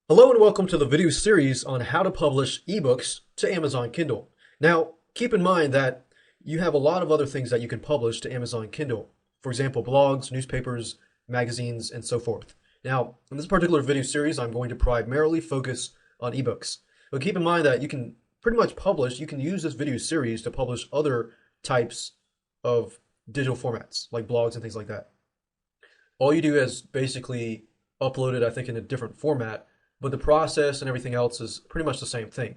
Hello and welcome to the video series on how to publish ebooks to Amazon Kindle. Now, keep in mind that you have a lot of other things that you can publish to Amazon Kindle. For example, blogs, newspapers, magazines, and so forth. Now, in this particular video series, I'm going to primarily focus on ebooks. But keep in mind that you can pretty much you can use this video series to publish other types of digital formats, like blogs and things like that. All you do is basically upload it, I think, in a different format, but the process and everything else is pretty much the same thing.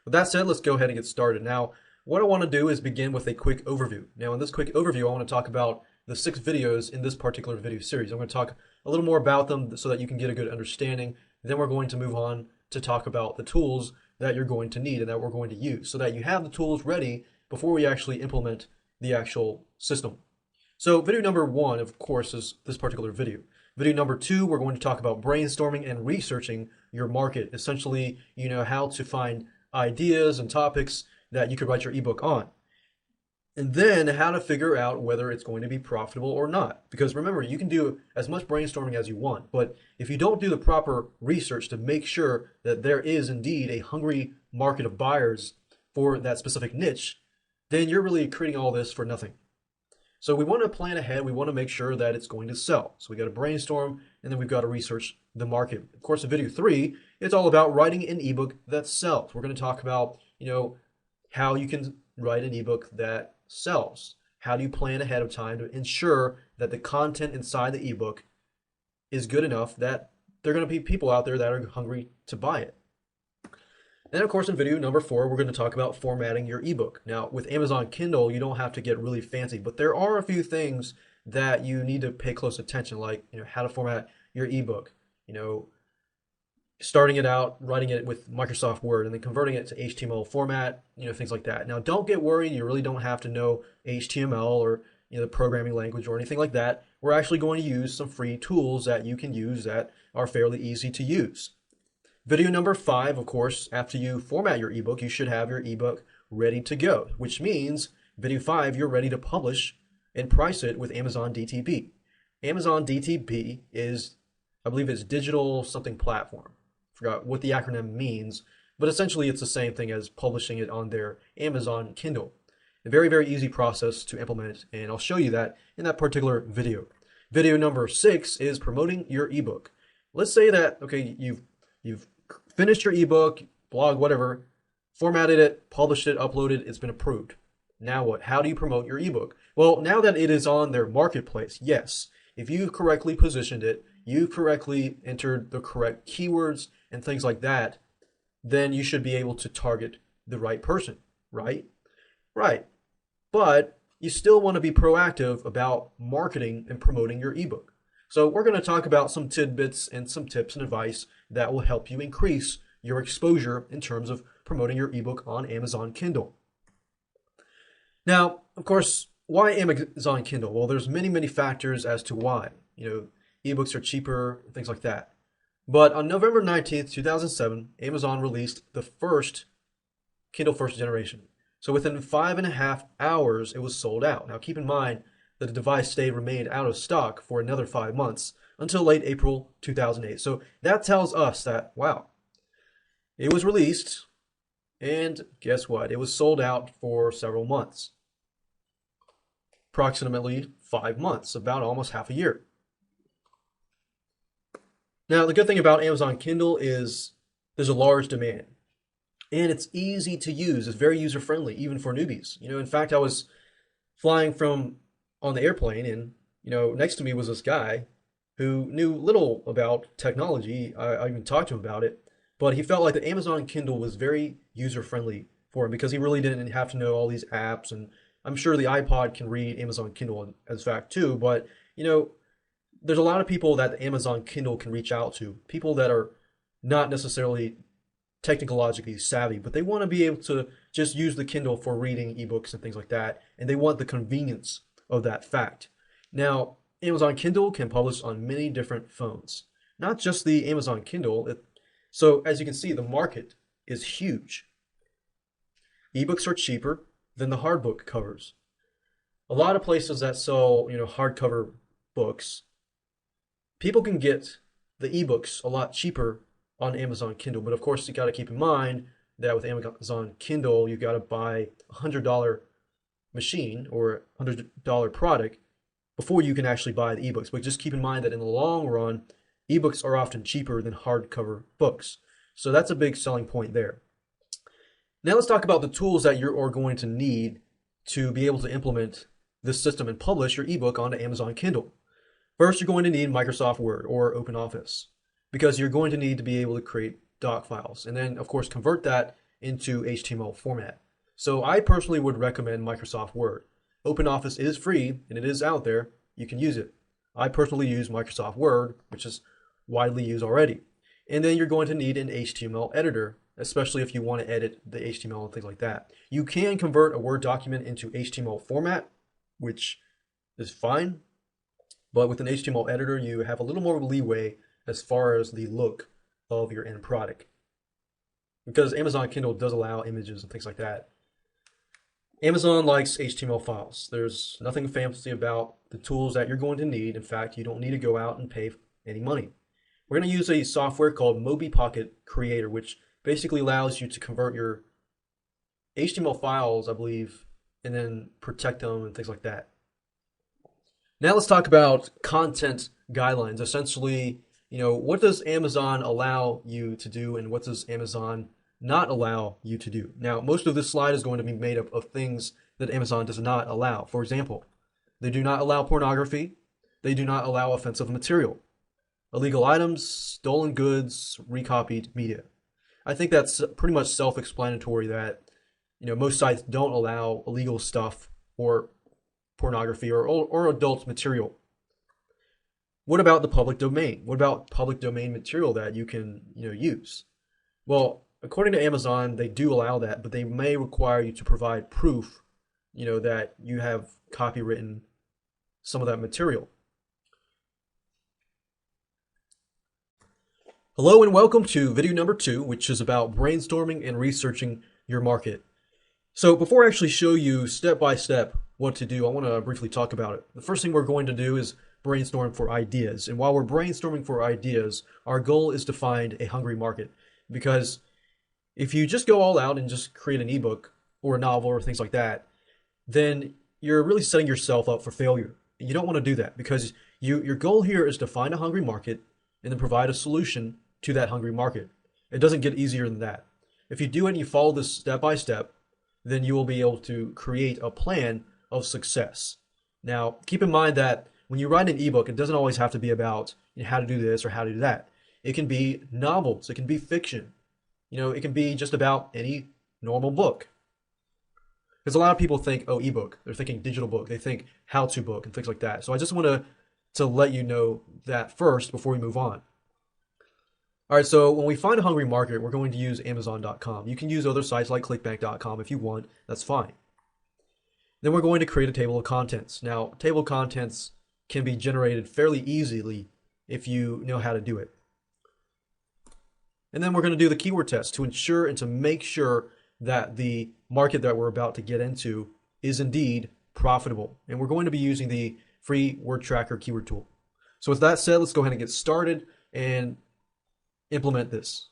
With that said, let's go ahead and get started. Now, what I want to do is begin with a quick overview. Now, in this quick overview, I want to talk about the 6 videos in this particular video series. I'm going to talk a little more about them so that you can get a good understanding. Then we're going to move on to talk about the tools that you're going to need and that we're going to use so that you have the tools ready before we actually implement the actual system. So video number 1, of course, is this particular video. Video number 2, we're going to talk about brainstorming and researching your market. Essentially, how to find ideas and topics that you could write your ebook on. And then how to figure out whether it's going to be profitable or not. Because remember, you can do as much brainstorming as you want, but if you don't do the proper research to make sure that there is indeed a hungry market of buyers for that specific niche, then you're really creating all this for nothing. So we want to plan ahead. We want to make sure that it's going to sell. So we got to brainstorm, and then we've got to research the market. Of course, in video 3, it's all about writing an ebook that sells. We're going to talk about, how you can write an ebook that sells. How do you plan ahead of time to ensure that the content inside the ebook is good enough that there are going to be people out there that are hungry to buy it. Then, of course, in video number 4, we're going to talk about formatting your ebook. Now, with Amazon Kindle, you don't have to get really fancy, but there are a few things that you need to pay close attention, like how to format your ebook. Starting it out, writing it with Microsoft Word, and then converting it to HTML format, things like that. Now, don't get worried. You really don't have to know HTML or the programming language or anything like that. We're actually going to use some free tools that you can use that are fairly easy to use. Video number 5, of course, after you format your ebook, you should have your ebook ready to go, which means video 5, you're ready to publish and price it with Amazon DTP. Amazon DTP is, I believe it's digital something platform. Forgot what the acronym means, but essentially it's the same thing as publishing it on their Amazon Kindle. A very, very easy process to implement, and I'll show you that in that particular video. Video number 6 is promoting your ebook. Let's say that, okay, you've finished your ebook, blog, whatever, formatted it, published it, uploaded, it's been approved. Now what? How do you promote your ebook? Well, now that it is on their marketplace, yes, if you've correctly positioned it, you've correctly entered the correct keywords and things like that, then you should be able to target the right person, right? Right. But you still want to be proactive about marketing and promoting your ebook. So we're going to talk about some tidbits and some tips and advice that will help you increase your exposure in terms of promoting your ebook on Amazon Kindle. Now, of course, why Amazon Kindle? Well, there's many, many factors as to why. Ebooks are cheaper, things like that. But on November 19th, 2007, Amazon released the first Kindle first generation. So within 5.5 hours, it was sold out. Now, keep in mind, the device remained out of stock for another 5 months until late April 2008. So that tells us that, wow, it was released, and guess what? It was sold out for several months. Approximately 5 months, about almost half a year. Now, the good thing about Amazon Kindle is there's a large demand, and it's easy to use. It's very user-friendly, even for newbies. In fact, I was flying on the airplane, and next to me was this guy who knew little about technology. I even talked to him about it, but he felt like the Amazon Kindle was very user-friendly for him because he really didn't have to know all these apps. And I'm sure the iPod can read Amazon Kindle as fact too, but there's a lot of people that the Amazon Kindle can reach out to, people that are not necessarily technologically savvy, but they want to be able to just use the Kindle for reading ebooks and things like that, and they want the convenience of that fact. Now, Amazon Kindle can publish on many different phones, not just the Amazon Kindle. So as you can see, the market is huge. Ebooks are cheaper than the hardbook covers. A lot of places that sell, hardcover books, people can get the ebooks a lot cheaper on Amazon Kindle. But of course, you got to keep in mind that with Amazon Kindle, you got to buy $100 machine or $100 product before you can actually buy the ebooks. But just keep in mind that in the long run, ebooks are often cheaper than hardcover books. So that's a big selling point there. Now let's talk about the tools that you are going to need to be able to implement this system and publish your ebook onto Amazon Kindle. First, you're going to need Microsoft Word or OpenOffice because you're going to need to be able to create doc files and then, of course, convert that into HTML format. So I personally would recommend Microsoft Word. OpenOffice is free and it is out there. You can use it. I personally use Microsoft Word, which is widely used already. And then you're going to need an HTML editor, especially if you want to edit the HTML and things like that. You can convert a Word document into HTML format, which is fine. But with an HTML editor, you have a little more leeway as far as the look of your end product. Because Amazon Kindle does allow images and things like that. Amazon likes HTML files. There's nothing fancy about the tools that you're going to need. In fact, you don't need to go out and pay any money. We're going to use a software called MOBI Pocket Creator, which basically allows you to convert your HTML files, I believe, and then protect them and things like that. Now let's talk about content guidelines. Essentially, what does Amazon allow you to do and what does Amazon not allow you to do? Now, most of this slide is going to be made up of things that Amazon does not allow. For example, they do not allow pornography. They do not allow offensive material, illegal items, stolen goods, recopied media. I think that's pretty much self-explanatory that, most sites don't allow illegal stuff or pornography or adult material. What about the public domain? What about public domain material that you can, use? Well, according to Amazon, they do allow that, but they may require you to provide proof, that you have copywritten some of that material. Hello and welcome to video number 2, which is about brainstorming and researching your market. So before I actually show you step by step what to do, I want to briefly talk about it. The first thing we're going to do is brainstorm for ideas. And while we're brainstorming for ideas, our goal is to find a hungry market. Because if you just go all out and just create an ebook or a novel or things like that, then you're really setting yourself up for failure. And you don't want to do that because your goal here is to find a hungry market and then provide a solution to that hungry market. It doesn't get easier than that. If you do it and you follow this step by step, then you will be able to create a plan of success. Now, keep in mind that when you write an ebook, it doesn't always have to be about how to do this or how to do that. It can be novels, it can be fiction, it can be just about any normal book. Because a lot of people think, oh, ebook, they're thinking digital book, they think how-to book and things like that. So I just want to let you know that first before we move on. All right, so when we find a hungry market, we're going to use Amazon.com. You can use other sites like clickbank.com if you want, that's fine. Then we're going to create a table of contents. Now, table of contents can be generated fairly easily if you know how to do it. And then we're going to do the keyword test to ensure and to make sure that the market that we're about to get into is indeed profitable. And we're going to be using the free word tracker keyword tool. So with that said, let's go ahead and get started and implement this.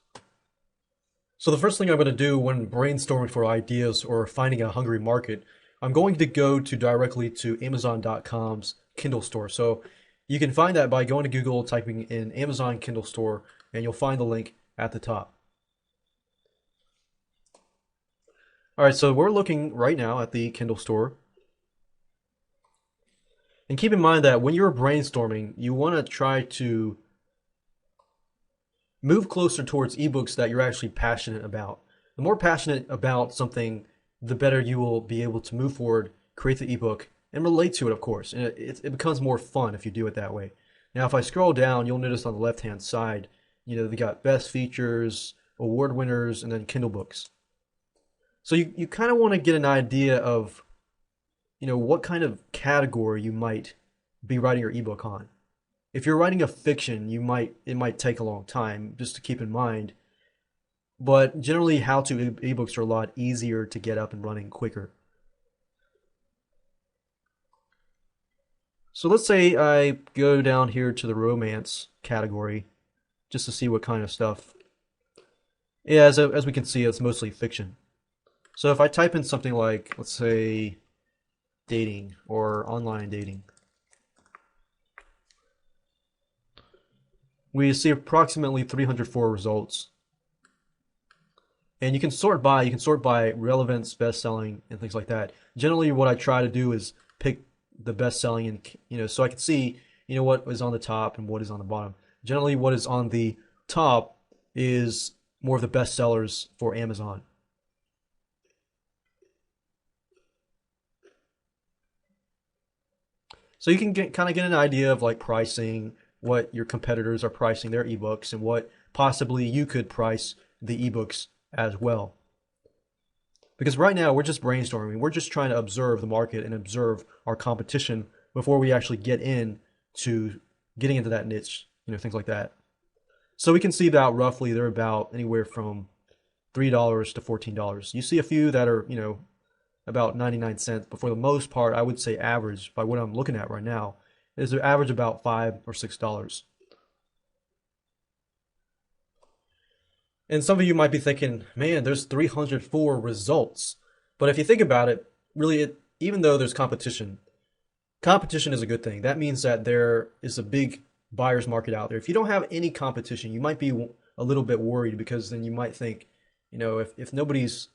So the first thing I'm going to do when brainstorming for ideas or finding a hungry market, I'm going to go directly to Amazon.com's Kindle store. So you can find that by going to Google, typing in Amazon Kindle store, and you'll find the link at the top. All right, so we're looking right now at the Kindle store. And keep in mind that when you're brainstorming, you want to try to move closer towards ebooks that you're actually passionate about. The more passionate about something, the better you will be able to move forward, create the ebook, and relate to it, of course. And it becomes more fun if you do it that way. Now, if I scroll down, you'll notice on the left-hand side, they got best features, award winners, and then Kindle books. So you kind of want to get an idea of, what kind of category you might be writing your ebook on. If you're writing a fiction, it might take a long time, just to keep in mind. But generally, how-to ebooks are a lot easier to get up and running quicker. So let's say I go down here to the romance category just to see what kind of stuff Yeah, as we can see, it's mostly fiction. So if I type in something like, let's say, dating or online dating, we see approximately 304 results. And you can sort by relevance, best selling, and things like that. Generally, what I try to do is pick the best selling, and so I can see what is on the top and what is on the bottom. Generally, what is on the top is more of the best sellers for Amazon. So you can kind of get an idea of like pricing, what your competitors are pricing their ebooks, and what possibly you could price the ebooks as well. Because right now we're just brainstorming. We're just trying to observe the market and observe our competition before we actually get in to getting into that niche, things like that. So we can see that roughly they're about anywhere from $3 to $14. You see a few that are, about 99 cents, but for the most part, I would say average by what I'm looking at right now is an average about $5 or $6. And some of you might be thinking, man, there's 304 results. But if you think about it, really, even though there's competition, competition is a good thing. That means that there is a big buyer's market out there. If you don't have any competition, you might be a little bit worried because then you might think, if nobody's,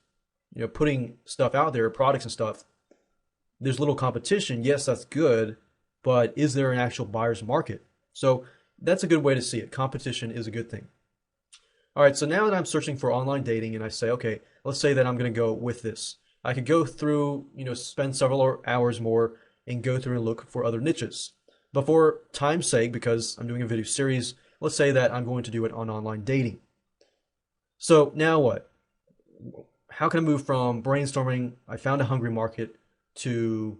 putting stuff out there, products and stuff, there's little competition. Yes, that's good, but is there an actual buyer's market? So that's a good way to see it. Competition is a good thing. All right, so now that I'm searching for online dating and I say, okay, let's say that I'm going to go with this. I could go through, spend several hours more and go through and look for other niches. But for time's sake, because I'm doing a video series, let's say that I'm going to do it on online dating. So now what? How can I move from brainstorming, I found a hungry market, to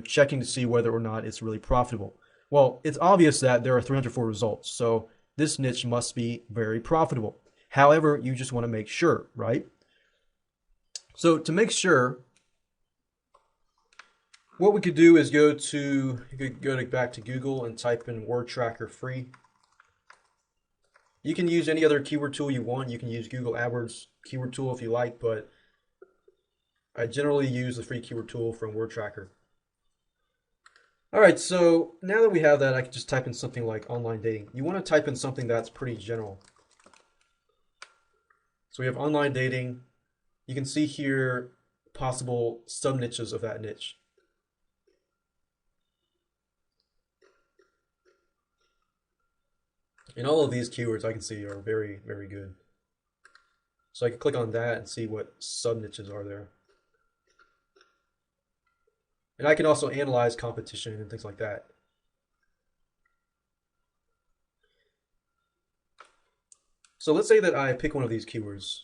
checking to see whether or not it's really profitable? Well, it's obvious that there are 304 results, so this niche must be very profitable. However, you just want to make sure, right? So to make sure, what we could do is go back to Google and type in word tracker free. You can use any other keyword tool you want. You can use Google AdWords keyword tool if you like, but I generally use the free keyword tool from Word Tracker. All right, so now that we have that, I can just type in something like online dating. You want to type in something that's pretty general. So we have online dating. You can see here possible sub-niches of that niche. And all of these keywords I can see are very, very good. So I can click on that and see what sub-niches are there. And I can also analyze competition and things like that. So let's say that I pick one of these keywords.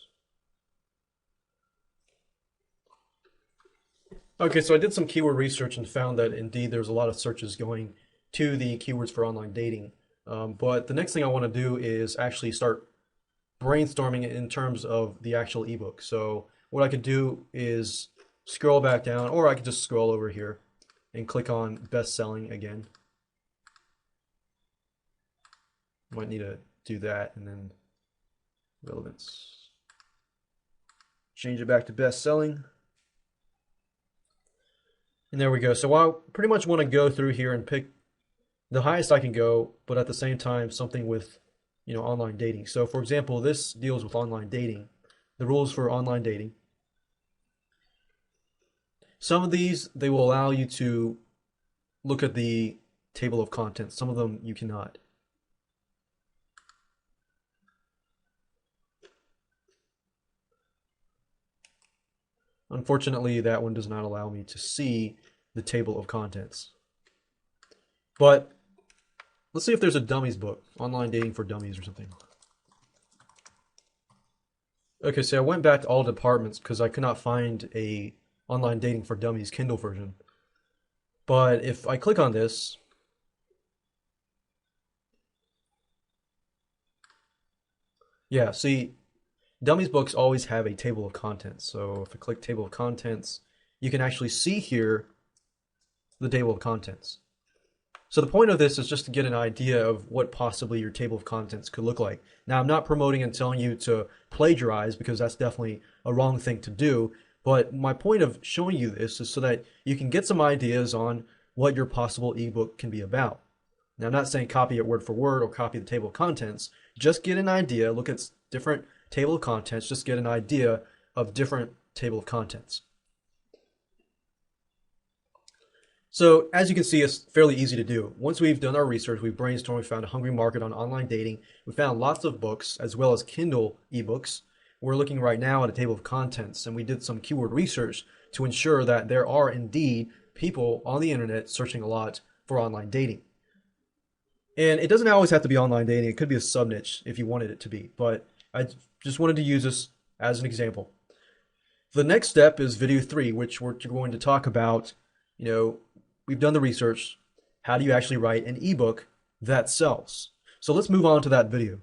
Okay, so I did some keyword research and found that indeed there's a lot of searches going to the keywords for online dating. But the next thing I want to do is actually start brainstorming in terms of the actual ebook. So what I could do is scroll back down, or I could just scroll over here and click on best selling again. Might need to do that, and then relevance. Change it back to best selling. And there we go. So I pretty much want to go through here and pick the highest I can go, but at the same time something with online dating. So for example, this deals with online dating, the rules for online dating. Some of these, they will allow you to look at the table of contents. Some of them you cannot. Unfortunately, that one does not allow me to see the table of contents. But let's see if there's a dummies book, online dating for dummies or something. Okay, so I went back to all departments because I could not find a online dating for dummies Kindle version. But if I click on this, yeah, see, dummies books always have a table of contents. So if I click table of contents, you can actually see here the table of contents. So the point of this is just to get an idea of what possibly your table of contents could look like. Now, I'm not promoting and telling you to plagiarize because that's definitely a wrong thing to do. But my point of showing you this is so that you can get some ideas on what your possible ebook can be about. Now, I'm not saying copy it word for word or copy the table of contents. Just get an idea, look at different table of contents, just get an idea of different table of contents. So as you can see, it's fairly easy to do. Once we've done our research, we've brainstormed, we found a hungry market on online dating, we found lots of books as well as Kindle ebooks. We're looking right now at a table of contents, and we did some keyword research to ensure that there are indeed people on the internet searching a lot for online dating. And it doesn't always have to be online dating. It could be a sub niche if you wanted it to be, but I just wanted to use this as an example. The next step is video 3, which we're going to talk about, we've done the research. How do you actually write an ebook that sells? So let's move on to that video.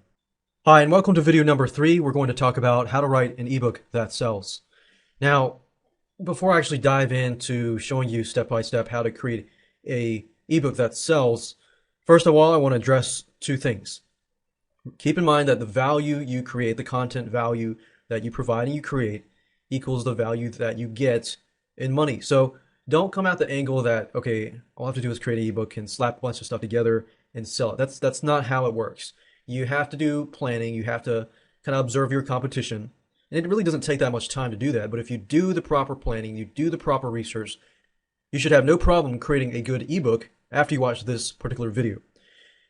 Hi, and welcome to video number 3. We're going to talk about how to write an ebook that sells. Now, before I actually dive into showing you step by step how to create a ebook that sells, first of all, I want to address two things. Keep in mind that the value you create, the content value that you provide and you create, equals the value that you get in money. So don't come at the angle that, okay, all I have to do is create an ebook and slap a bunch of stuff together and sell it. That's not how it works. You have to do planning. You have to kind of observe your competition. And it really doesn't take that much time to do that. But if you do the proper planning, you do the proper research, you should have no problem creating a good ebook after you watch this particular video.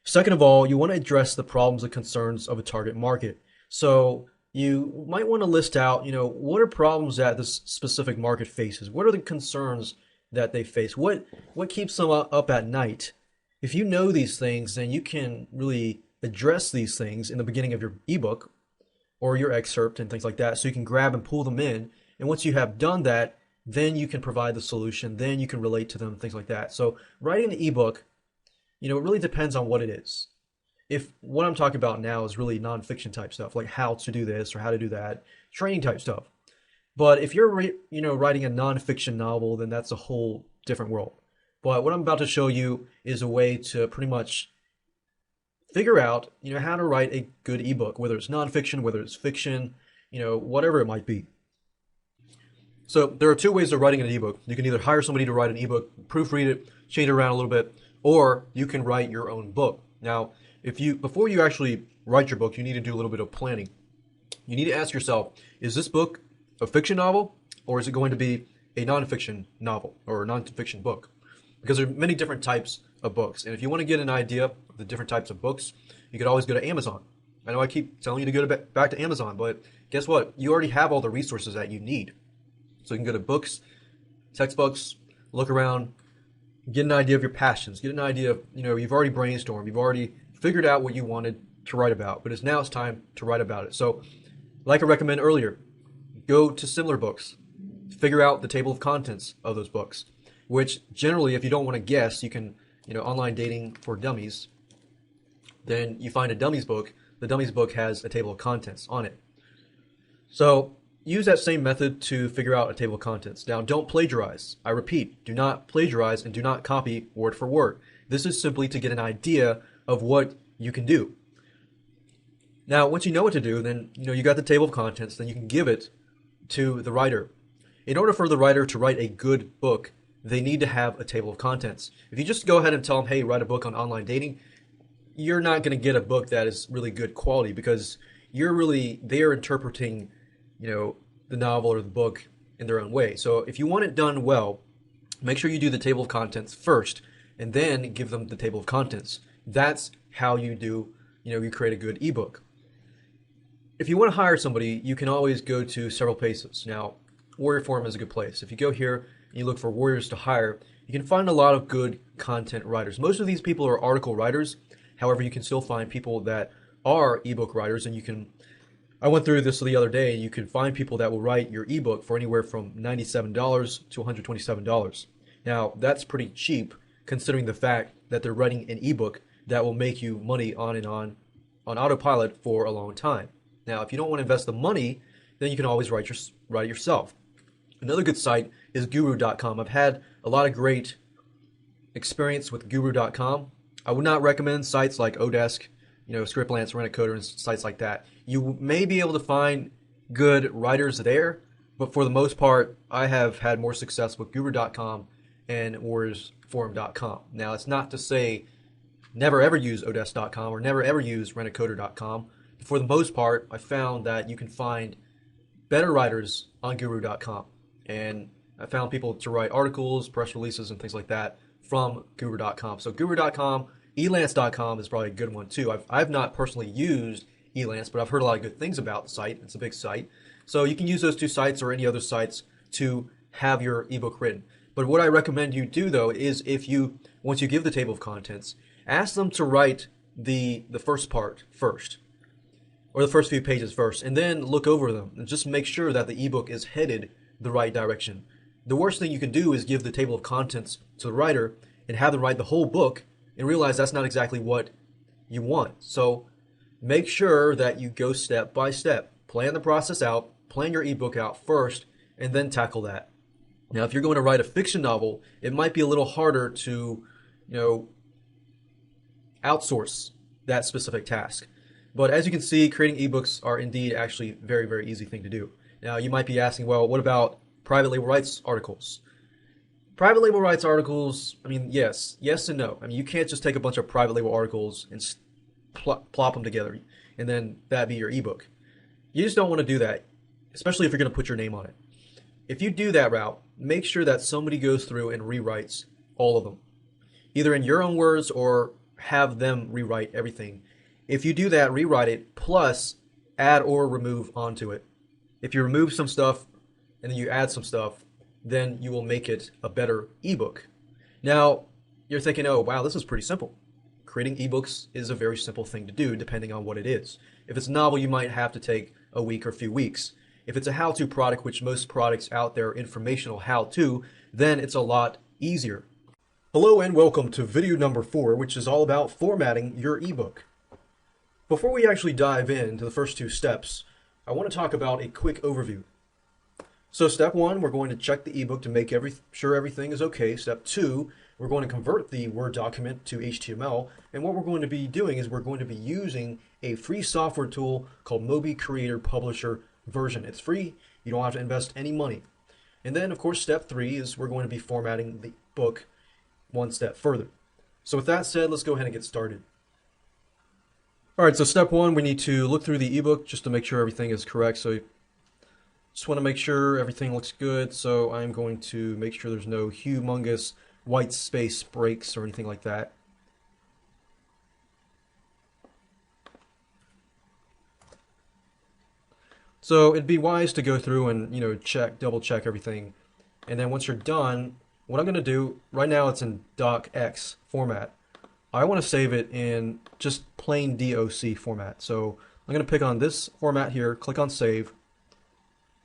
Second of all, you want to address the problems and concerns of a target market. So you might want to list out, what are problems that this specific market faces? What are the concerns that they face? What keeps them up at night? If you know these things, then you can really address these things in the beginning of your ebook or your excerpt and things like that, so you can grab and pull them in. And once you have done that, then you can provide the solution, then you can relate to them, things like that. So writing an ebook, it really depends on what it is. If what I'm talking about now is really nonfiction type stuff, like how to do this or how to do that, training type stuff. But if you're, writing a nonfiction novel, then that's a whole different world. But what I'm about to show you is a way to pretty much figure out, how to write a good ebook, whether it's nonfiction, whether it's fiction, whatever it might be. So there are two ways of writing an ebook. You can either hire somebody to write an ebook, proofread it, change it around a little bit, or you can write your own book. Now, before you actually write your book, you need to do a little bit of planning. You need to ask yourself, is this book a fiction novel, or is it going to be a nonfiction novel or a nonfiction book? Because there are many different types of books. And if you want to get an idea of the different types of books, you could always go to Amazon. I know I keep telling you to go back to Amazon, but guess what? You already have all the resources that you need. So you can go to books, textbooks, look around, get an idea of your passions, get an idea of, you've already brainstormed, you've already figured out what you wanted to write about, but now it's time to write about it. So like I recommended earlier, go to similar books, figure out the table of contents of those books, which generally, if you don't want to guess, you can, online dating for dummies, then you find a dummies book. The dummies book has a table of contents on it. So use that same method to figure out a table of contents. Now, don't plagiarize. I repeat, do not plagiarize and do not copy word for word. This is simply to get an idea of what you can do. Now, once you know what to do, then you got the table of contents, then you can give it to the writer. In order for the writer to write a good book, they need to have a table of contents. If you just go ahead and tell them, hey, write a book on online dating, you're not going to get a book that is really good quality, because they're interpreting, the novel or the book in their own way. So if you want it done well, make sure you do the table of contents first, and then give them the table of contents. That's how you do, you create a good ebook. If you want to hire somebody, you can always go to several places. Now, Warrior Forum is a good place. If you go here and you look for warriors to hire, you can find a lot of good content writers. Most of these people are article writers. However, you can still find people that are ebook writers, and I went through this the other day, and you can find people that will write your ebook for anywhere from $97 to $127. Now, that's pretty cheap considering the fact that they're writing an ebook that will make you money on autopilot for a long time. Now, if you don't want to invest the money, then you can always write it yourself. Another good site is guru.com. I've had a lot of great experience with guru.com. I would not recommend sites like Odesk, Scriptlance, Rent-A-Coder, and sites like that. You may be able to find good writers there, but for the most part, I have had more success with guru.com and warriorsforum.com. Now, it's not to say never ever use Odesk.com or never ever use Rent-A-Coder.com. For the most part, I found that you can find better writers on guru.com. And I found people to write articles, press releases, and things like that from guru.com. So guru.com, elance.com is probably a good one too. I've not personally used Elance, but I've heard a lot of good things about the site. It's a big site. So you can use those two sites or any other sites to have your ebook written. But what I recommend you do though is once you give the table of contents, ask them to write the first part first, or the first few pages first, and then look over them and just make sure that the ebook is headed the right direction. The worst thing you can do is give the table of contents to the writer and have them write the whole book and realize that's not exactly what you want. So make sure that you go step by step. Plan the process out, plan your ebook out first, and then tackle that. Now, if you're going to write a fiction novel, it might be a little harder to, outsource that specific task. But as you can see, creating ebooks are indeed actually a very, very easy thing to do. Now, you might be asking, well, what about private label rights articles? Private label rights articles, yes and no. You can't just take a bunch of private label articles and plop them together and then that be your ebook. You just don't want to do that, especially if you're going to put your name on it. If you do that route, make sure that somebody goes through and rewrites all of them, either in your own words or have them rewrite everything. If you do that, rewrite it, plus add or remove onto it. If you remove some stuff and then you add some stuff, then you will make it a better ebook. Now, you're thinking, oh, wow, this is pretty simple. Creating ebooks is a very simple thing to do depending on what it is. If it's a novel, you might have to take a week or a few weeks. If it's a how-to product, which most products out there are informational how-to, then it's a lot easier. Hello and welcome to video number 4, which is all about formatting your ebook. Before we actually dive into the first 2 steps, I want to talk about a quick overview. So step 1, we're going to check the ebook to make sure everything is okay. Step 2, we're going to convert the Word document to HTML. And what we're going to be doing is we're going to be using a free software tool called MOBI Creator Publisher Version. It's free. You don't have to invest any money. And then, of course, step 3 is we're going to be formatting the book one step further. So with that said, let's go ahead and get started. All right, so step 1, we need to look through the ebook just to make sure everything is correct. So just want to make sure everything looks good. So I'm going to make sure there's no humongous white space breaks or anything like that. So it'd be wise to go through and, double check everything. And then once you're done, what I'm going to do, right now it's in docx format. I want to save it in just plain DOC format. So I'm going to pick on this format here, click on save,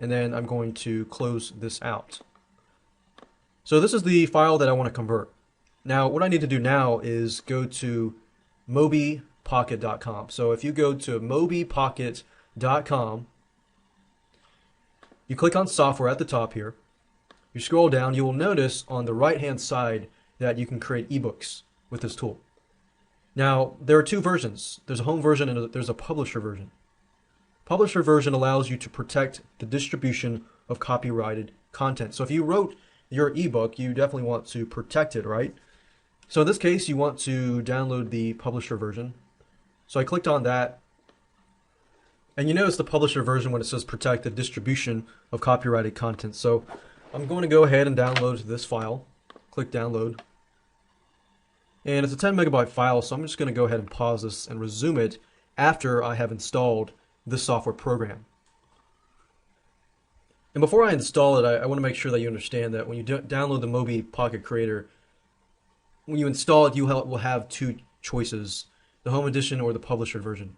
and then I'm going to close this out. So this is the file that I want to convert. Now what I need to do now is go to mobipocket.com. So if you go to mobipocket.com, you click on software at the top here. You scroll down, you will notice on the right hand side that you can create ebooks with this tool. Now there are 2 versions. There's a home version and there's a publisher version. Publisher version allows you to protect the distribution of copyrighted content. So if you wrote your ebook, you definitely want to protect it, right? So in this case, you want to download the publisher version. So I clicked on that. And you notice the publisher version when it says protect the distribution of copyrighted content. So I'm going to go ahead and download this file. Click download. And it's a 10 megabyte file, so I'm just going to go ahead and pause this and resume it after I have installed this software program. And before I install it, I want to make sure that you understand that when you download the MOBI Pocket Creator, when you install it, you will have 2 choices, the home edition or the publisher version.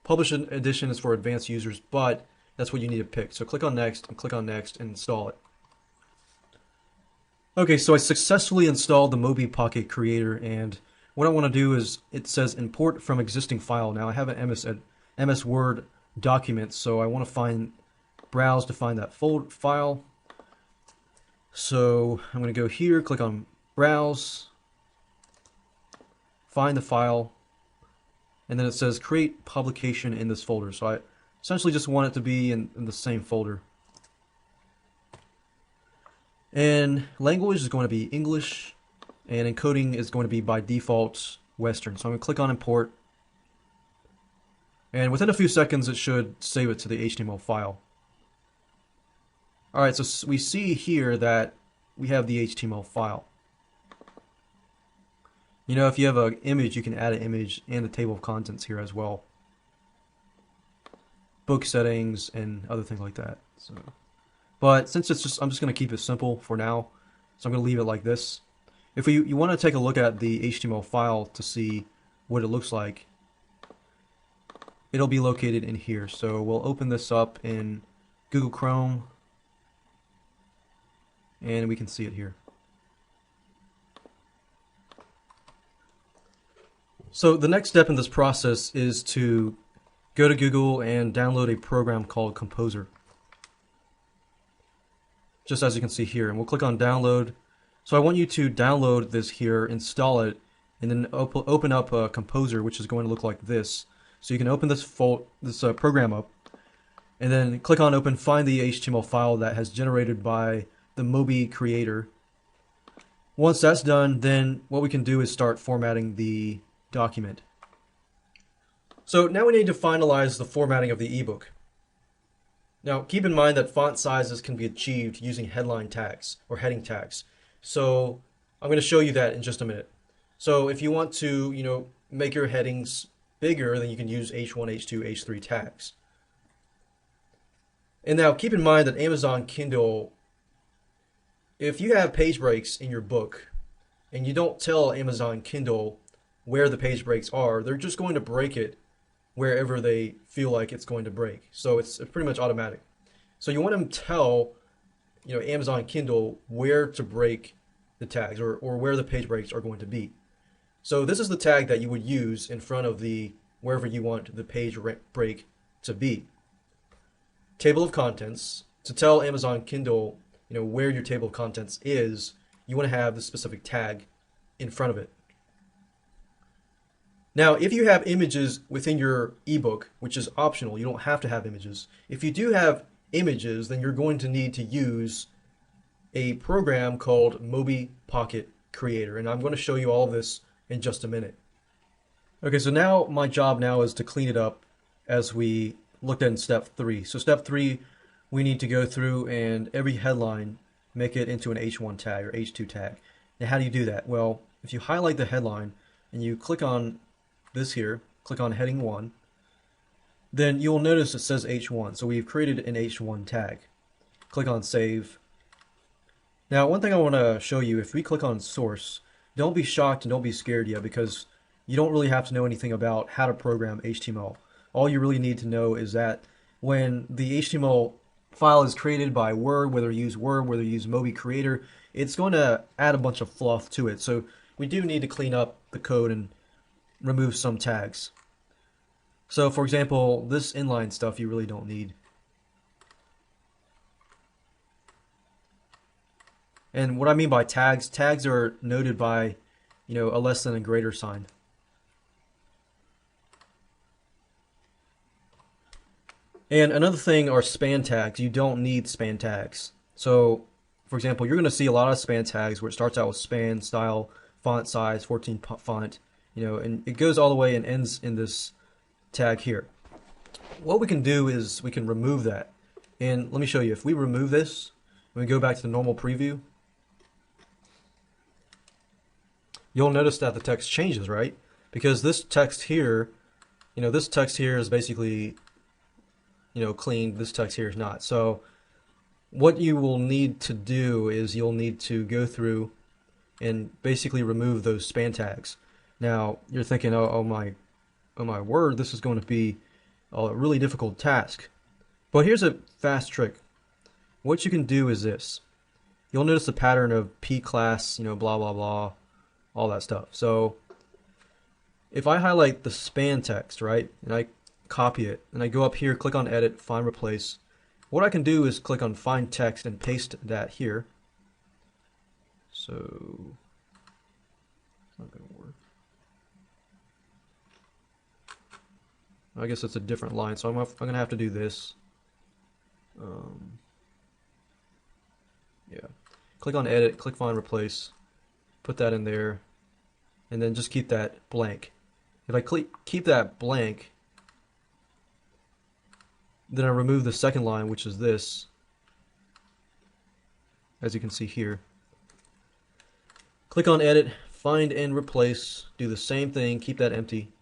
Publisher edition is for advanced users, but that's what you need to pick. So click on next and click on next and install it. Okay, so I successfully installed the MOBI Pocket Creator, and what I want to do is, it says import from existing file. Now I have an MS Word document, so I want to browse to find that file. So I'm going to go here, click on browse, find the file, and then it says create publication in this folder. So I essentially just want it to be in the same folder. And language is going to be English, and encoding is going to be by default Western. So I'm going to click on import, and within a few seconds it should save it to the HTML file. Alright, so we see here that we have the HTML file. You know, if you have an image, you can add an image and a table of contents here as well. Book settings and other things like that. So, but since I'm just going to keep it simple for now, so I'm going to leave it like this. If you want to take a look at the HTML file to see what it looks like, it'll be located in here. So we'll open this up in Google Chrome, and we can see it here. So the next step in this process is to go to Google and download a program called Composer. Just as you can see here, and we'll click on download. So I want you to download this here, install it, and then open up a Composer, which is going to look like this. So you can open this program up, and then click on open, find the HTML file that has generated by the MOBI creator. Once that's done, then what we can do is start formatting the document. So now we need to finalize the formatting of the ebook. Now keep in mind that font sizes can be achieved using headline tags or heading tags. So I'm going to show you that in just a minute. So if you want to, make your headings bigger, then you can use H1, H2, H3 tags. And now keep in mind that Amazon Kindle, if you have page breaks in your book and you don't tell Amazon Kindle where the page breaks are, they're just going to break it wherever they feel like it's going to break. So it's pretty much automatic. So you want to tell Amazon Kindle where to break the tags or where the page breaks are going to be. So this is the tag that you would use in front of the wherever you want the page break to be. Table of contents. To tell Amazon Kindle where your table of contents is, you want to have the specific tag in front of it. Now, if you have images within your ebook, which is optional, you don't have to have images. If you do have images, then you're going to need to use a program called MOBI Pocket Creator, and I'm going to show you all of this in just a minute. Okay, so now my job now is to clean it up as we looked at in step 3. So step 3, we need to go through and every headline make it into an H1 tag or H2 tag. Now how do you do that? Well, if you highlight the headline and you click on this here, click on heading 1, then you'll notice it says H1. So we've created an H1 tag. Click on save. Now one thing I want to show you, if we click on source, don't be shocked and don't be scared yet, because you don't really have to know anything about how to program HTML. All you really need to know is that when the HTML file is created by Word, whether you use Word, whether you use MOBI Creator, it's going to add a bunch of fluff to it. So we do need to clean up the code and remove some tags. So for example, this inline stuff you really don't need. And what I mean by tags, tags are noted by, a less than and greater sign. And another thing are span tags. You don't need span tags. So, for example, you're going to see a lot of span tags where it starts out with span, style, font size, 14 font, and it goes all the way and ends in this tag here. What we can do is we can remove that. And let me show you. If we remove this, when we go back to the normal preview, you'll notice that the text changes, right? Because this text here, this text here is basically clean, this text here is not. So what you will need to do is you'll need to go through and basically remove those span tags. Now you're thinking, oh my word, this is going to be a really difficult task. But here's a fast trick. What you can do is this. You'll notice the pattern of P class, blah blah blah, all that stuff. So if I highlight the span text, right, and I copy it, and I go up here, click on edit, find replace, what I can do is click on find text and paste that here. So it's not going to work. I guess it's a different line, so I'm going to have to do this. Yeah. Click on edit, click find replace, put that in there, and then just keep that blank. If I keep that blank, then I remove the second line, which is this, as you can see here. Click on edit, find and replace, do the same thing, keep that empty,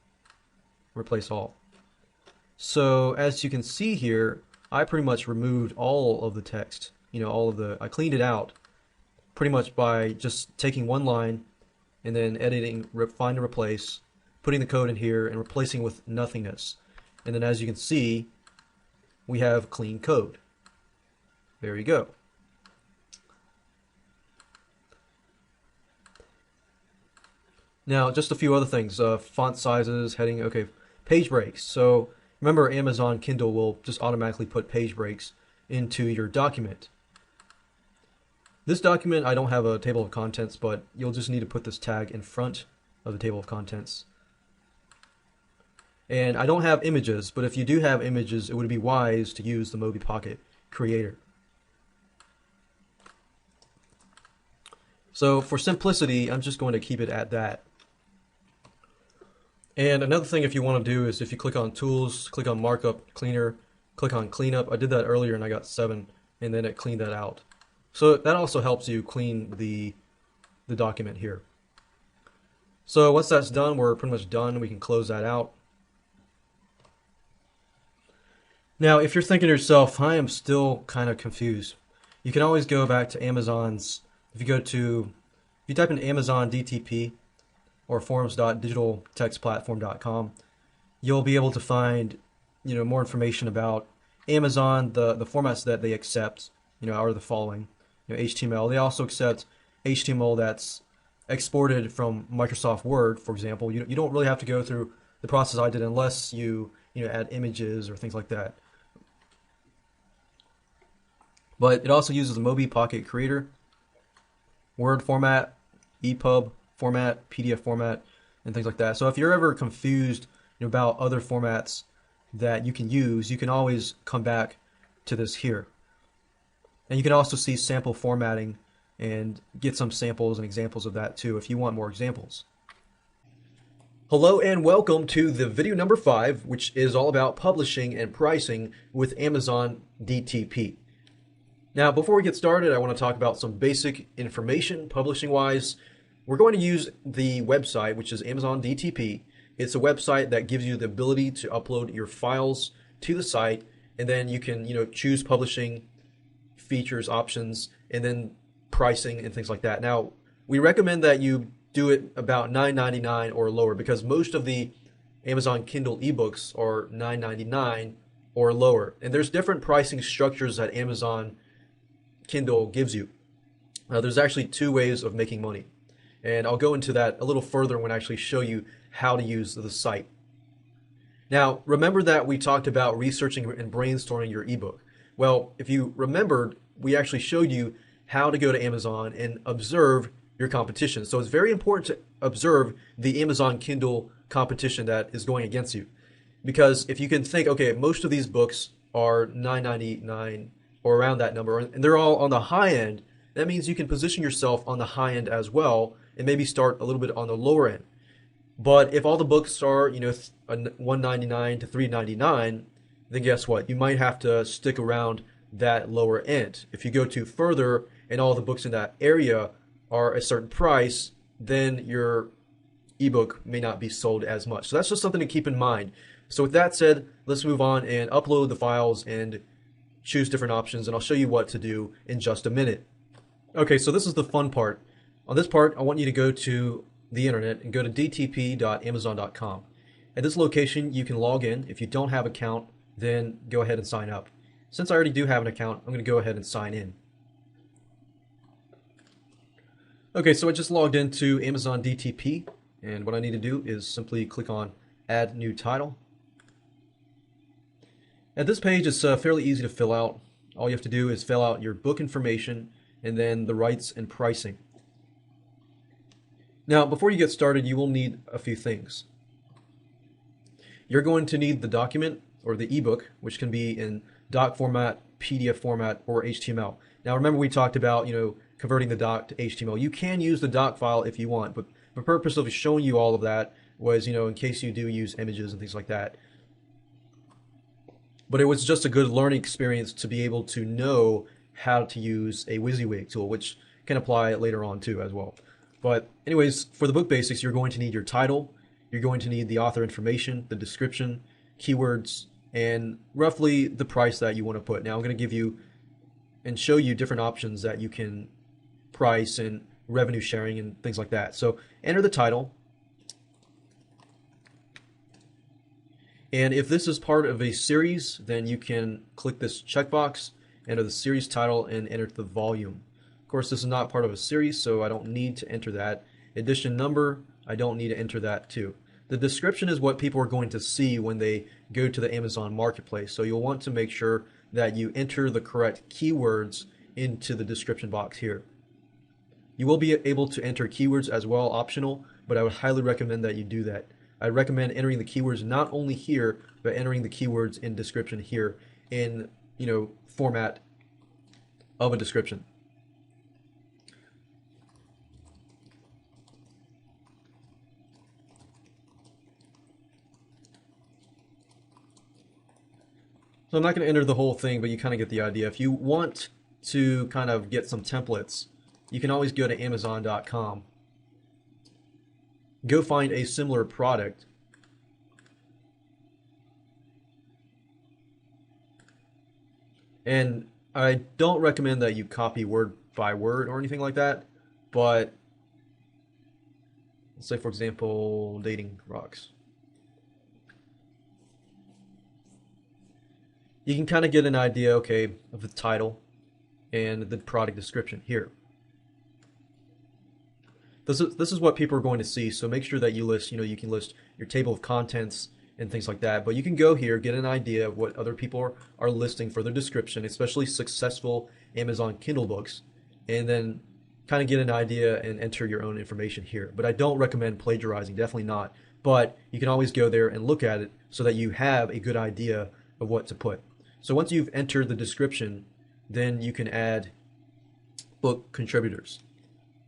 replace all. So as you can see here, I pretty much removed all of the text, I cleaned it out pretty much by just taking one line and then editing, find and replace, putting the code in here and replacing with nothingness. And then as you can see, we have clean code. There you go. Now, just a few other things, font sizes, heading, okay, page breaks. So remember, Amazon Kindle will just automatically put page breaks into your document. This document, I don't have a table of contents, but you'll just need to put this tag in front of the table of contents. And I don't have images, but if you do have images, it would be wise to use the MOBI Pocket Creator. So for simplicity, I'm just going to keep it at that. And another thing if you want to do is if you click on Tools, click on Markup Cleaner, click on Cleanup. I did that earlier and I got 7, and then it cleaned that out. So that also helps you clean the document here. So once that's done, we're pretty much done. We can close that out. Now, if you're thinking to yourself, I am still kind of confused, you can always go back to Amazon's, if you type in Amazon DTP or forums.digitaltextplatform.com, you'll be able to find, more information about Amazon. The formats that they accept, are the following. HTML. They also accept HTML that's exported from Microsoft Word, for example. You don't really have to go through the process I did unless you add images or things like that. But it also uses the MOBI Pocket Creator, Word format, EPUB format, PDF format, and things like that. So if you're ever confused about other formats that you can use, you can always come back to this here. And you can also see sample formatting and get some samples and examples of that too if you want more examples. Hello and welcome to the video number 5, which is all about publishing and pricing with Amazon DTP. Now, before we get started, I want to talk about some basic information publishing-wise. We're going to use the website, which is Amazon DTP. It's a website that gives you the ability to upload your files to the site, and then you can, choose publishing features, options, and then pricing and things like that. Now, we recommend that you do it about $9.99 or lower because most of the Amazon Kindle ebooks are $9.99 or lower. And there's different pricing structures that Amazon Kindle gives you. There's actually 2 ways of making money. And I'll go into that a little further when I actually show you how to use the site. Now, remember that we talked about researching and brainstorming your ebook. Well, if you remembered, we actually showed you how to go to Amazon and observe your competition. So it's very important to observe the Amazon Kindle competition that is going against you. Because if you can think, okay, most of these books are $9.99 or around that number, and they're all on the high end, that means you can position yourself on the high end as well and maybe start a little bit on the lower end. But if all the books are, $1.99 to $3.99, then guess what? You might have to stick around that lower end. If you go too further and all the books in that area are a certain price, then your ebook may not be sold as much. So that's just something to keep in mind. So with that said, let's move on and upload the files and choose different options, and I'll show you what to do in just a minute. Okay, so this is the fun part. On this part, I want you to go to the internet and go to dtp.amazon.com. At this location, you can log in. If you don't have an account, then go ahead and sign up. Since I already do have an account, I'm going to go ahead and sign in. Okay, so I just logged into Amazon DTP, and what I need to do is simply click on Add New Title. At this page, it's fairly easy to fill out. All you have to do is fill out your book information and then the rights and pricing. Now, before you get started, you will need a few things. you're going to need the document or the ebook, which can be in doc format, PDF format, or HTML. Now remember we talked about, converting the doc to HTML. You can use the doc file if you want, but the purpose of showing you all of that was, in case you do use images and things like that. But it was just a good learning experience to be able to know how to use a WYSIWYG tool, which can apply later on too as well. But anyways, for the book basics, you're going to need your title, you're going to need the author information, the description, keywords, and roughly the price that you want to put. Now I'm going to give you and show you different options that you can price and revenue sharing and things like that. So enter the title. And if this is part of a series, then you can click this checkbox, enter the series title, and enter the volume. Of course, this is not part of a series, so I don't need to enter that. Edition number, I don't need to enter that too. The description is what people are going to see when they go to the Amazon Marketplace. So you'll want to make sure that you enter the correct keywords into the description box here. You will be able to enter keywords as well, optional, but I would highly recommend that you do that. I recommend entering the keywords not only here, but entering the keywords in description here in, format of a description. So I'm not going to enter the whole thing, but you kind of get the idea. If you want to kind of get some templates, you can always go to Amazon.com. Go find a similar product. And I don't recommend that you copy word by word or anything like that, but let's say, for example, dating rocks. You can kind of get an idea, okay, of the title and the product description here. This is what people are going to see, so make sure that you list, you can list your table of contents and things like that. But you can go here, get an idea of what other people are listing for their description, especially successful Amazon Kindle books, and then kind of get an idea and enter your own information here. But I don't recommend plagiarizing, definitely not. But you can always go there and look at it so that you have a good idea of what to put. So once you've entered the description, then you can add book contributors.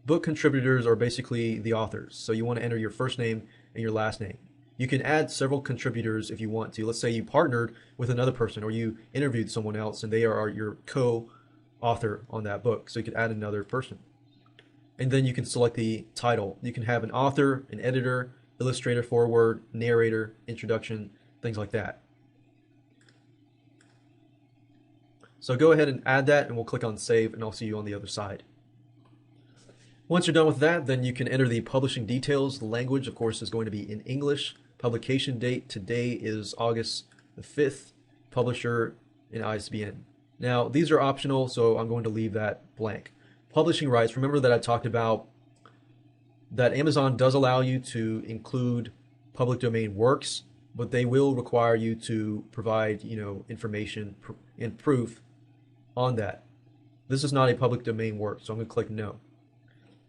Book contributors are basically the authors. So you want to enter your first name and your last name. You can add several contributors if you want to. Let's say you partnered with another person or you interviewed someone else and they are your co-author on that book. So you could add another person. And then you can select the title. You can have an author, an editor, illustrator, foreword, narrator, introduction, things like that. So go ahead and add that and we'll click on save and I'll see you on the other side. Once you're done with that, then you can enter the publishing details. The language, of course, is going to be in English. Publication date today is August the 5th. Publisher and ISBN. Now, these are optional, so I'm going to leave that blank. Publishing rights, remember that I talked about that Amazon does allow you to include public domain works, but they will require you to provide, information and proof on that. This is not a public domain work, so I'm going to click no.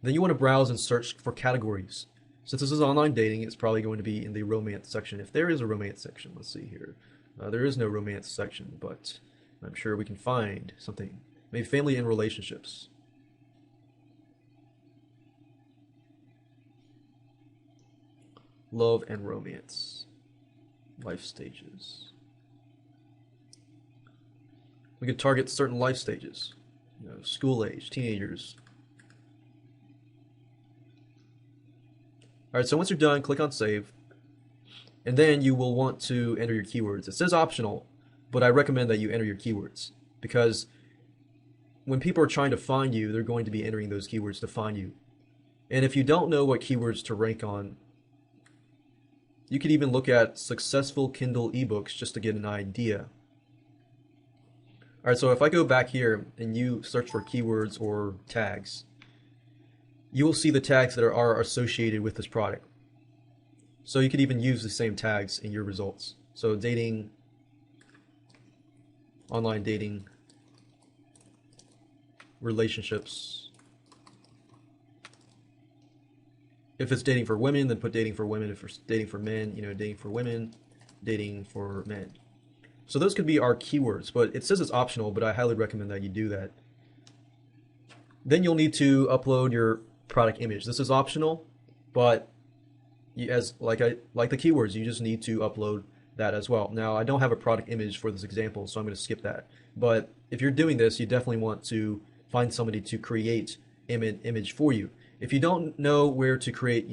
Then you want to browse and search for categories. Since this is online dating, it's probably going to be in the romance section. If there is a romance section, let's see here. There is no romance section, but I'm sure we can find something. Maybe family and relationships. Love and romance. Life stages. We could target certain life stages. School age, teenagers. All right, so once you're done, click on save. And then you will want to enter your keywords. It says optional, but I recommend that you enter your keywords because when people are trying to find you, they're going to be entering those keywords to find you. And if you don't know what keywords to rank on, you could even look at successful Kindle ebooks just to get an idea. All right, so if I go back here and you search for keywords or tags, you will see the tags that are associated with this product. So you could even use the same tags in your results. So dating, online dating, relationships. If it's dating for women, then put dating for women. If it's dating for men, dating for women. dating for men. So those could be our keywords, but it says it's optional, but I highly recommend that you do that. Then you'll need to upload your product image. This is optional, but like the keywords, you just need to upload that as well. Now, I don't have a product image for this example, so I'm going to skip that. But if you're doing this, you definitely want to find somebody to create image for you. If you don't know where to create,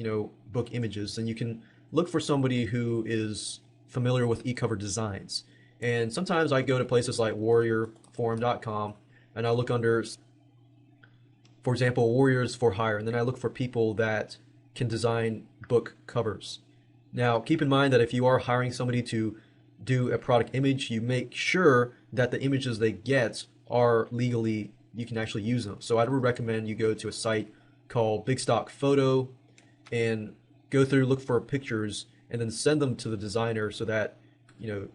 book images, then you can look for somebody who is familiar with e-cover designs. And sometimes I go to places like warriorforum.com and I look under, for example, Warriors for Hire, and then I look for people that can design book covers. Now, keep in mind that if you are hiring somebody to do a product image, you make sure that the images they get are legally, you can actually use them. So I would recommend you go to a site called Big Stock Photo and go through, look for pictures, and then send them to the designer so that your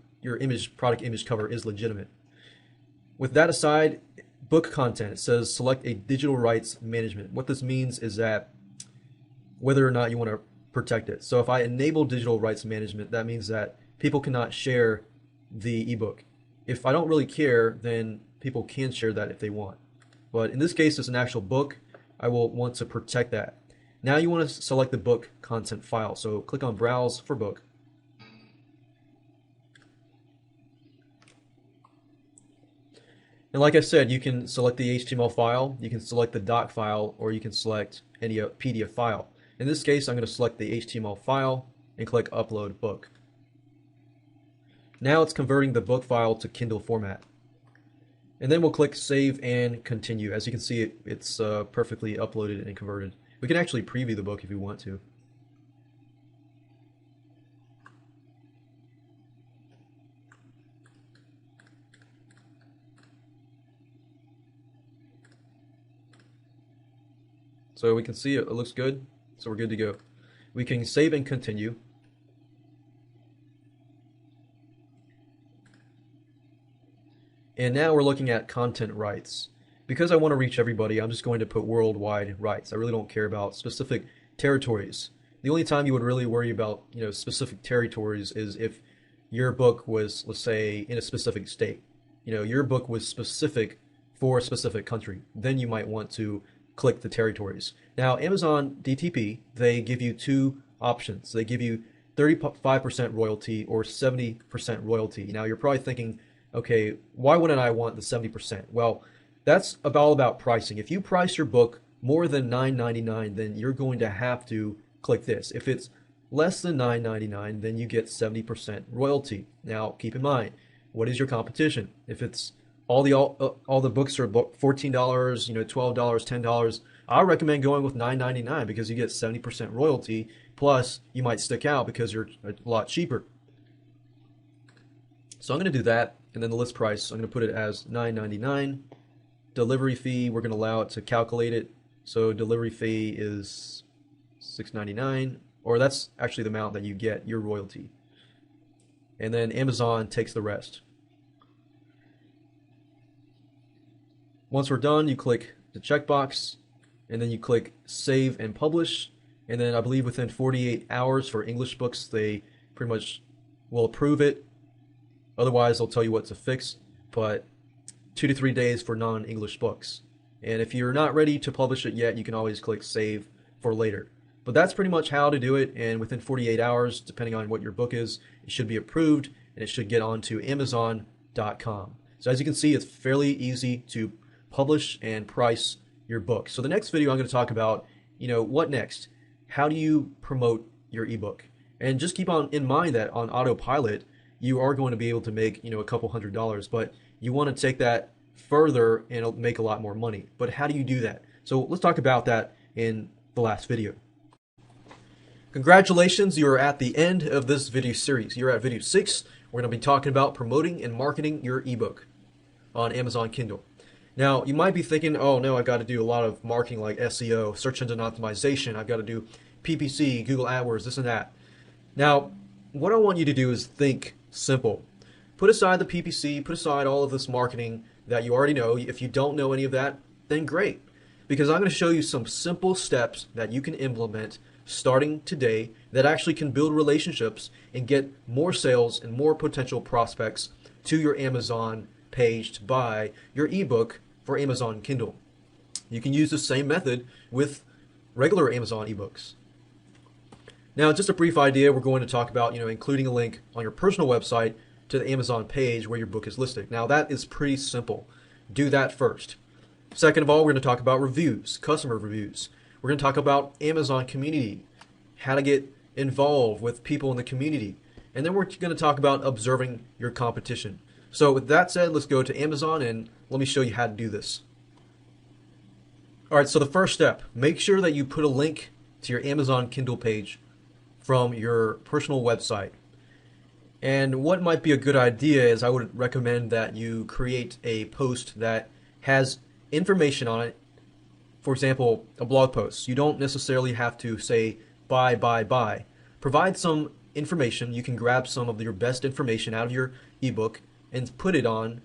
product image cover is legitimate. With that aside, book content, it says select a digital rights management. What this means is that whether or not you want to protect it. So if I enable digital rights management, that means that people cannot share the ebook. If I don't really care, then people can share that if they want. But in this case, it's an actual book. I will want to protect that. Now you want to select the book content file. So click on Browse for Book. And like I said, you can select the HTML file, you can select the doc file, or you can select any PDF file. In this case, I'm going to select the HTML file and click Upload Book. Now it's converting the book file to Kindle format. And then we'll click Save and Continue. As you can see, it's perfectly uploaded and converted. We can actually preview the book if we want to. So we can see it looks good, so we're good to go. We can save and continue. And now we're looking at content rights. Because I want to reach everybody, I'm just going to put worldwide rights. I really don't care about specific territories. The only time you would really worry about, specific territories is if your book was, let's say, in a specific state. Your book was specific for a specific country. Then you might want to click the territories. Now, Amazon DTP, they give you two options. They give you 35% royalty or 70% royalty. Now, you're probably thinking, okay, why wouldn't I want the 70%? Well, that's all about pricing. If you price your book more than $9.99, then you're going to have to click this. If it's less than $9.99, then you get 70% royalty. Now, keep in mind, what is your competition? If it's all the books are $14, $12, $10, I recommend going with $9.99 because you get 70% royalty, plus you might stick out because you're a lot cheaper. So I'm going to do that, and then the list price, I'm going to put it as $9.99. Delivery fee, we're going to allow it to calculate it. So delivery fee is $6.99, or that's actually the amount that you get, your royalty. And then Amazon takes the rest. Once we're done, you click the checkbox, and then you click Save and Publish. And then I believe within 48 hours for English books, they pretty much will approve it. Otherwise, they'll tell you what to fix. But 2 to 3 days for non-English books. And if you're not ready to publish it yet, you can always click Save for later. But that's pretty much how to do it. And within 48 hours, depending on what your book is, it should be approved, and it should get onto Amazon.com. So as you can see, it's fairly easy to publish and price your book. So the next video I'm going to talk about, what next? How do you promote your ebook? And just keep in mind that on autopilot, you are going to be able to make, a couple $100s, but you want to take that further and it'll make a lot more money. But how do you do that? So let's talk about that in the last video. Congratulations, you are at the end of this video series. You're at video 6. We're going to be talking about promoting and marketing your ebook on Amazon Kindle. Now, you might be thinking, oh no, I've got to do a lot of marketing like SEO, search engine optimization, I've got to do PPC, Google AdWords, this and that. Now, what I want you to do is think simple. Put aside the PPC, put aside all of this marketing that you already know. If you don't know any of that, then great. Because I'm going to show you some simple steps that you can implement starting today that actually can build relationships and get more sales and more potential prospects to your Amazon page to buy your ebook for Amazon Kindle. You can use the same method with regular Amazon ebooks. Now, just a brief idea, we're going to talk about, including a link on your personal website to the Amazon page where your book is listed. Now, that is pretty simple. Do that first. Second of all, we're going to talk about reviews, customer reviews. We're going to talk about Amazon community, how to get involved with people in the community. And then we're going to talk about observing your competition. So with that said, let's go to Amazon and let me show you how to do this. All right, so the first step, make sure that you put a link to your Amazon Kindle page from your personal website. And what might be a good idea is I would recommend that you create a post that has information on it. For example, a blog post. You don't necessarily have to say buy, buy, buy. Provide some information. You can grab some of your best information out of your ebook and put it on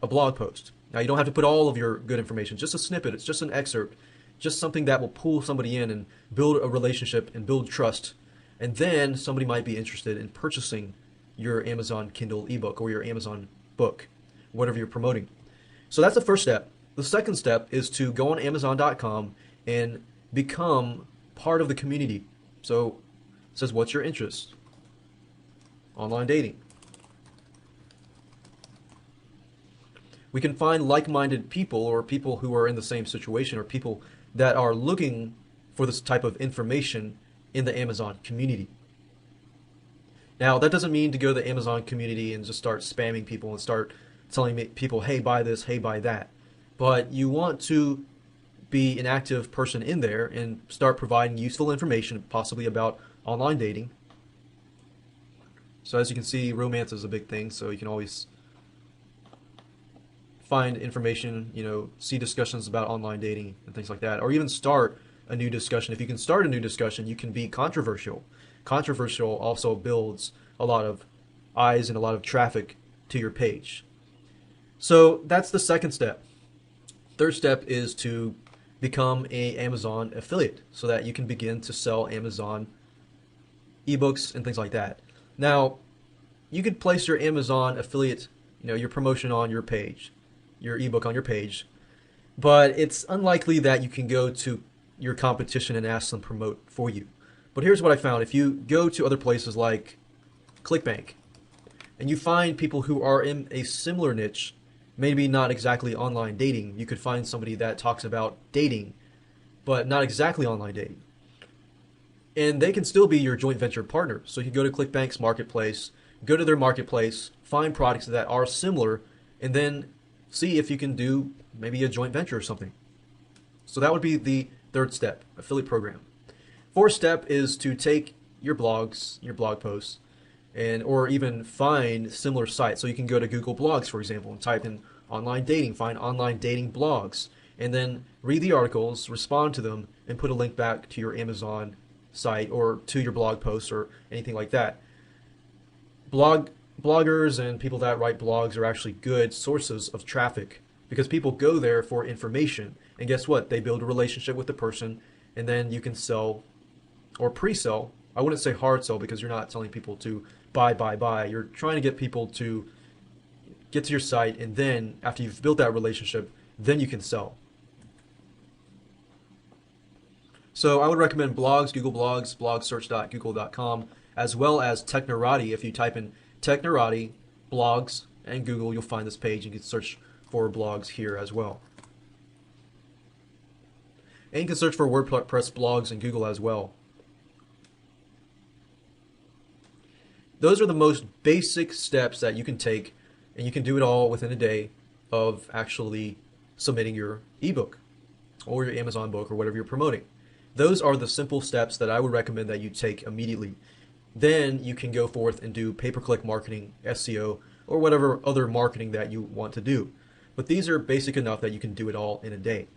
a blog post. Now, you don't have to put all of your good information, just a snippet. It's just an excerpt, just something that will pull somebody in and build a relationship and build trust. And then somebody might be interested in purchasing your Amazon Kindle ebook or your Amazon book, whatever you're promoting. So that's the first step. The second step is to go on Amazon.com and become part of the community. So it says, what's your interest? Online dating. We can find like-minded people or people who are in the same situation or people that are looking for this type of information in the Amazon community. Now, that doesn't mean to go to the Amazon community and just start spamming people and start telling people, hey, buy this, hey, buy that. But you want to be an active person in there and start providing useful information, possibly about online dating. So as you can see, romance is a big thing, so you can always find information, see discussions about online dating and things like that, or even start a new discussion. If you can start a new discussion, you can be controversial. Controversial also builds a lot of eyes and a lot of traffic to your page. So that's the second step. Third step is to become an Amazon affiliate so that you can begin to sell Amazon ebooks and things like that. Now, you could place your Amazon affiliate, your promotion on your page, your ebook on your page, but it's unlikely that you can go to your competition and ask them to promote for you. But here's what I found. If you go to other places like ClickBank and you find people who are in a similar niche, maybe not exactly online dating, you could find somebody that talks about dating, but not exactly online dating. And they can still be your joint venture partner. So you can go to ClickBank's marketplace, go to their marketplace, find products that are similar, and then see if you can do maybe a joint venture or something. So that would be the third step, affiliate program. Fourth step is to take your blogs, your blog posts, or even find similar sites. So you can go to Google Blogs, for example, and type in online dating, find online dating blogs, and then read the articles, respond to them, and put a link back to your Amazon site or to your blog post or anything like that. Bloggers and people that write blogs are actually good sources of traffic because people go there for information. And guess what? They build a relationship with the person, and then you can sell or pre-sell. I wouldn't say hard sell because you're not telling people to buy, buy, buy. You're trying to get people to get to your site, and then after you've built that relationship, then you can sell. So I would recommend blogs, Google Blogs, blogsearch.google.com, as well as Technorati. If you type in Technorati, blogs, and Google, you'll find this page. You can search for blogs here as well. And you can search for WordPress blogs in Google as well. Those are the most basic steps that you can take, and you can do it all within a day of actually submitting your ebook or your Amazon book or whatever you're promoting. Those are the simple steps that I would recommend that you take immediately. Then you can go forth and do pay-per-click marketing, SEO, or whatever other marketing that you want to do. But these are basic enough that you can do it all in a day.